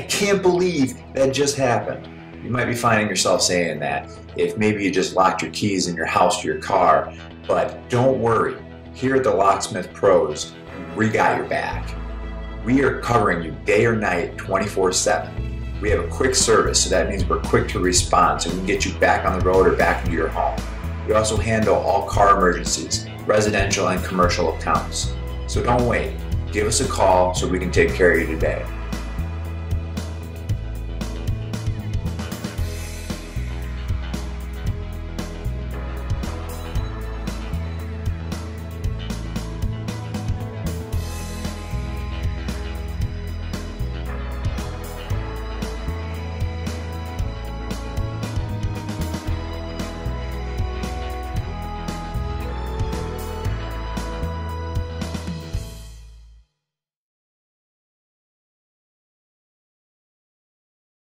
I can't believe that just happened. You might be finding yourself saying that if maybe you just locked your keys in your house or your car, but don't worry. Here at the Locksmith Pros, we got your back. We are covering you day or night 24/7. We have a quick service, so that means we're quick to respond so we can get you back on the road or back into your home. We also handle all car emergencies, residential and commercial accounts. So don't wait. Give us a call so we can take care of you today.